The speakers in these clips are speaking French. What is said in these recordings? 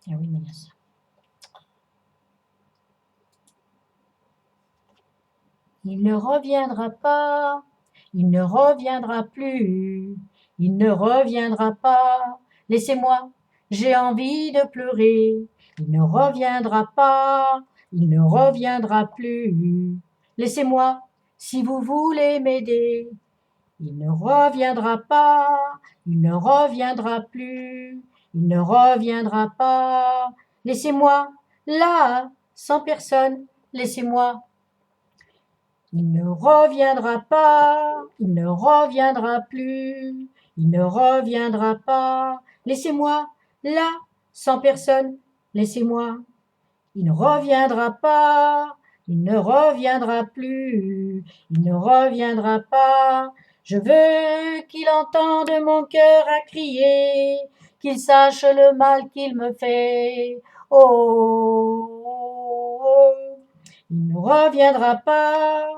Ah oui, Manasse. Il ne reviendra pas, il ne reviendra plus, il ne reviendra pas. Laissez-moi, j'ai envie de pleurer. Il ne reviendra pas, il ne reviendra plus. Laissez-moi, si vous voulez m'aider. Il ne reviendra pas, il ne reviendra plus, il ne reviendra pas. Laissez-moi, là, sans personne, laissez-moi. Il ne reviendra pas, il ne reviendra plus, il ne reviendra pas. Laissez-moi, là, sans personne, laissez-moi. Il ne reviendra pas, il ne reviendra plus, il ne reviendra pas. Je veux qu'il entende mon cœur à crier, qu'il sache le mal qu'il me fait. Oh, oh, oh. Il ne reviendra pas,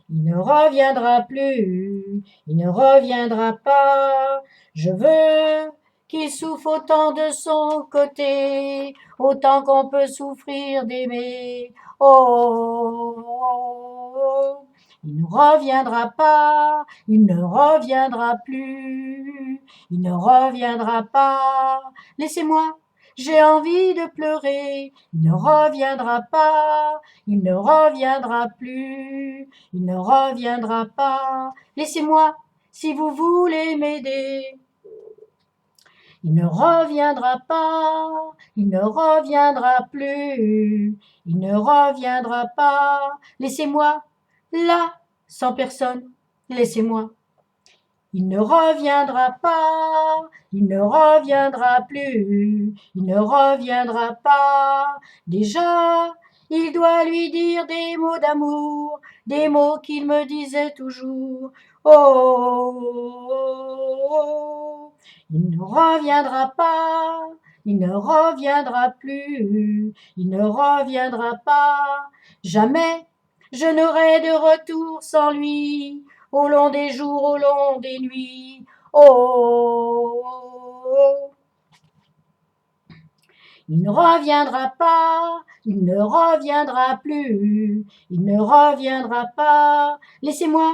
il ne reviendra plus, il ne reviendra pas. Je veux qu'il souffre autant de son côté, autant qu'on peut souffrir d'aimer. Oh, oh, oh. Il ne reviendra pas, il ne reviendra plus, il ne reviendra pas. Laissez-moi, j'ai envie de pleurer. Il ne reviendra pas, il ne reviendra plus, il ne reviendra pas. Laissez-moi, si vous voulez m'aider. Il ne reviendra pas, il ne reviendra plus, il ne reviendra pas. Laissez-moi, là, sans personne, laissez-moi. Il ne reviendra pas, il ne reviendra plus, il ne reviendra pas. Déjà, il doit lui dire des mots d'amour, des mots qu'il me disait toujours. Oh, oh, oh. Il ne reviendra pas, il ne reviendra plus, il ne reviendra pas. Jamais je n'aurai de retour sans lui, au long des jours, au long des nuits. Oh, oh, oh. Il ne reviendra pas, il ne reviendra plus, il ne reviendra pas. Laissez-moi,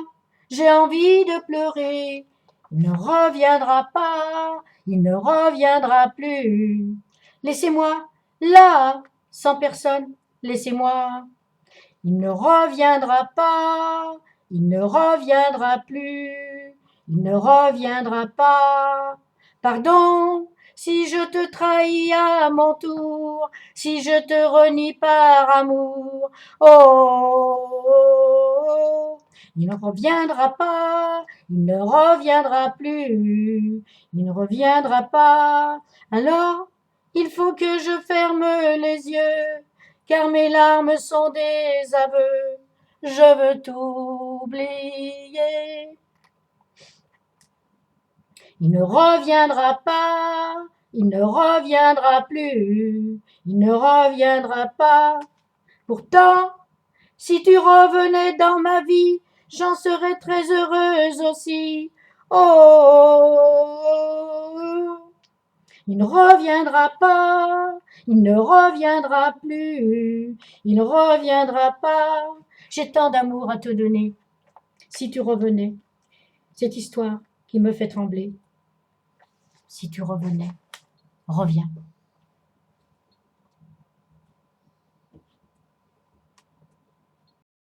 j'ai envie de pleurer. Il ne reviendra pas, il ne reviendra plus. Laissez-moi, là, sans personne, laissez-moi. Il ne reviendra pas, il ne reviendra plus, il ne reviendra pas. Pardon, si je te trahis à mon tour, si je te renie par amour. Oh, oh, oh. Il ne reviendra pas, il ne reviendra plus, il ne reviendra pas. Alors, il faut que je ferme les yeux, car mes larmes sont des aveux. Je veux t'oublier. Il ne reviendra pas, il ne reviendra plus, il ne reviendra pas. Pourtant, si tu revenais dans ma vie, j'en serais très heureuse aussi. Oh, il ne reviendra pas, il ne reviendra plus, il ne reviendra pas. J'ai tant d'amour à te donner. Si tu revenais, cette histoire qui me fait trembler. Si tu revenais, reviens.